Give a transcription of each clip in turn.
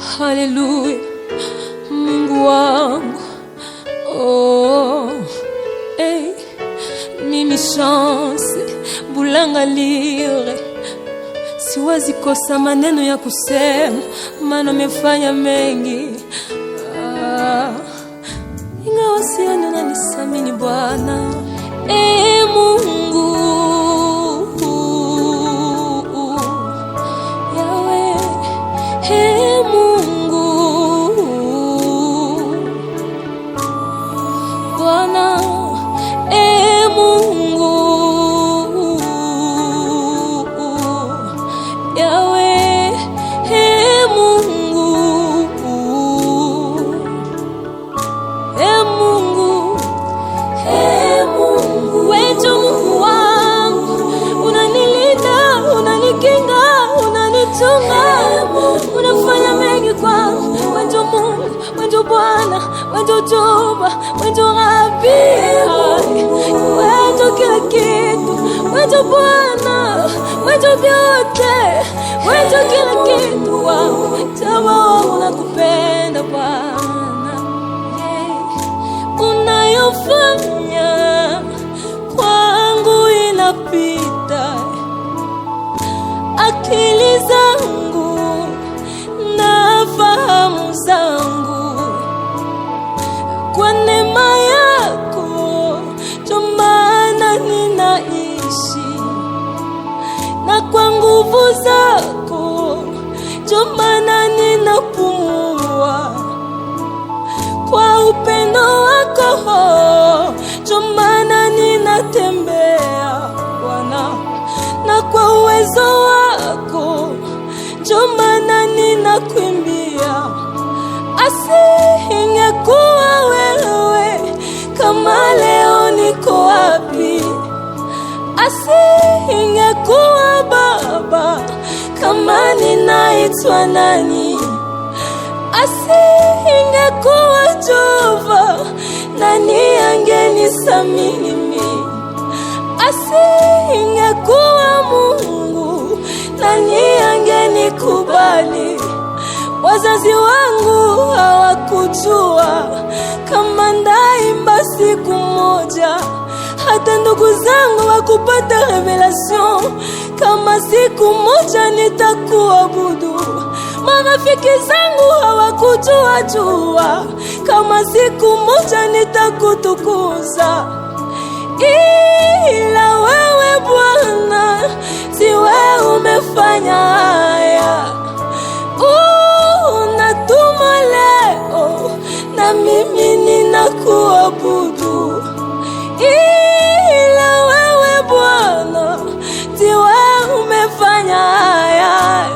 Haleluya, Mungu wangu. Mimi chance bulanga lire, siwezi kosa maneno ya kusema, maana umefanya mengi. Ingawa sioni unanisamini Bwana. Mungu Yawe, Mungu Bwana, Mungu Yawe, Mungu Mungu, wewe Mungu wangu, unanilinda, unanikinga, unanitunga, unafanya mengi kwangu. Wewe Mungu, wewe Bwana, wewe Jehova, wewe Rabbi, wewe kila kitu, wewe Bwana, wewe vyote, wewe kila kitu wangu. Tamaa nakupenda Bwana, unayofanya kwangu inapita akili zangu na fahamu zangu. Kwa neema yako ndio maana ninaishi, na kwa nguvu zako ndio maana ninapumua. Kwa upendo wako ndio maana ninatembea Bwana, na kwa uwezo wako ndio maana ninakuimbia. Asingekuwa wewe, kama leo niko wapi? Asingekuwa Baba, kama ninaitwa nani? Asingekuwa Jehova, nani angenisamini mimi? Asingekuwa Mungu, nani angenikubali? Wazazi wangu hawakujua kama ndaimba siku moja, hata ndugu zangu wakupata revelation kama siku moja nitakuabudu. Marafiki zangu hawakujua kama siku moja nitakutukuza. Ila wewe Bwana, si wewe umefanya haya. Unatuma leo na mimi ninakuabudu. Ila wewe Bwana, si wewe umefanya haya.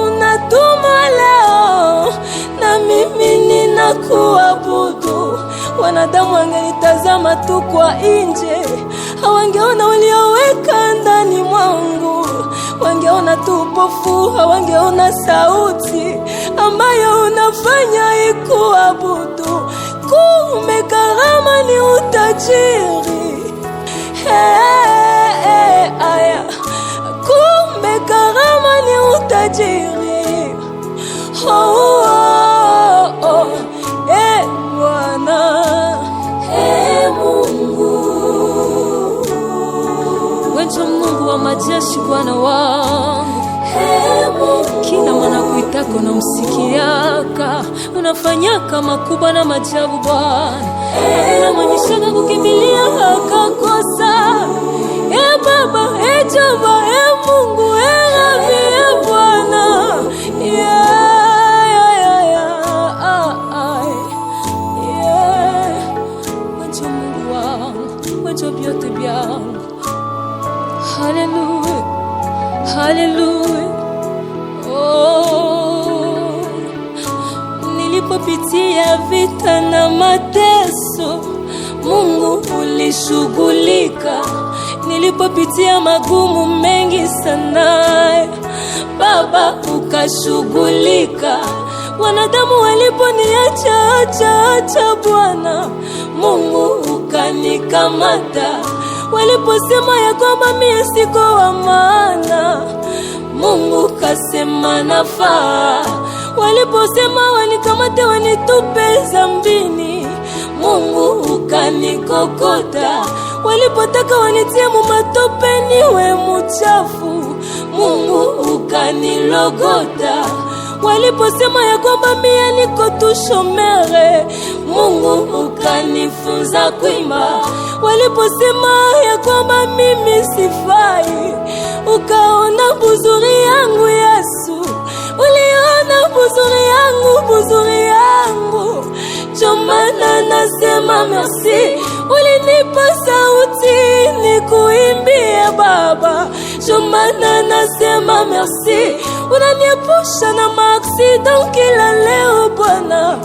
Unatuma leo na mimi ninakuabudu. Wanadamu wangenitazama tu kwa nje, hawangeona ulioweka ndani mwangu. Wangeona tu upofu, hawangeona sauti ambayo unafanya ikuabudu. Kumbe karama ni utajiri. Aya, kumbe karama ni utajiri. Bwana, Mungu, wewe Mungu wa majeshi, Bwana wangu. Kila mwana kuitako na msikiaka, unafanyaka makubwa na majabu Bwana. Hakuna mwenye shaka kukimbilia akakosa. Baba, Jehova, Mungu, Rabbi, Bwana. Wewe Mungu wangu, wewe vyote vyangu. Haleluya, haleluya. Nilipopitia vita na mateso, Mungu ulishughulika. Nilipopitia magumu mengi sana, Baba ukashughulika. Wanadamu waliponiacha Bwana, Mungu ukanikamata. Waliposema ya kwamba mimi siko wa maana, Mungu kasema nafaa. Waliposema wanikamate wanitupe zambini, Mungu ukanikokota. Walipotaka wanitie mumatope niwe muchafu, Mungu ukanilogota. Waliposema ya kwamba mie niko tu shomere, Mungu ukanifunza kuimba. Waliposema ya kwamba mimi sifai, ukaona buzuri yangu Yesu. Uliona buzuri yangu, buzuri yangu. Chomana nasema merci. Ulinipa sauti nikuimbie Baba. Chomana nasema merci. Unaniepusha na maaksidan kila leo Bwana.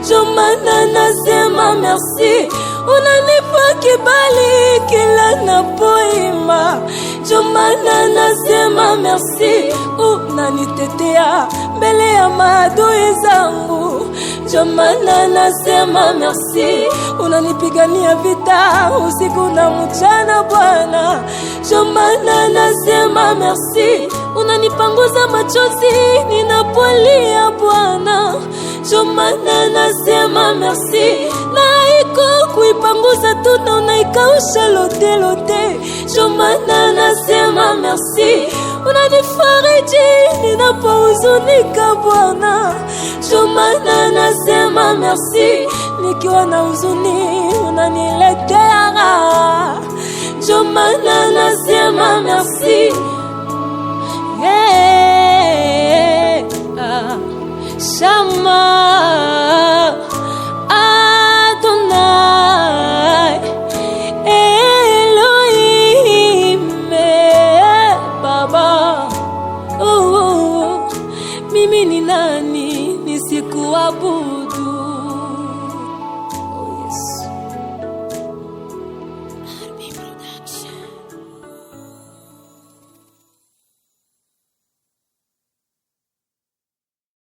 Chomana nasema merci. Unanipa kibali kila napoimba. Chomana nasema merci. Unanitetea mbele ya maadui zangu. Chomana nasema merci. Unanipigania vita usiku na mchana Bwana. Chomana nasema merci. Unanipanguza machozi ninapolia Bwana. Chomana nasema merci. Na iko kuipanguza tu na unaikausha lote lote. Chomana nasema merci. Unanifariji ninapohuzunika Bwana. Chomana nasema merci. Nikiwa na huzuni unaniletea raha. Chomana nasema merci. Shama Adonai Elohim Baba. Mimi ni nani nisikuabudu?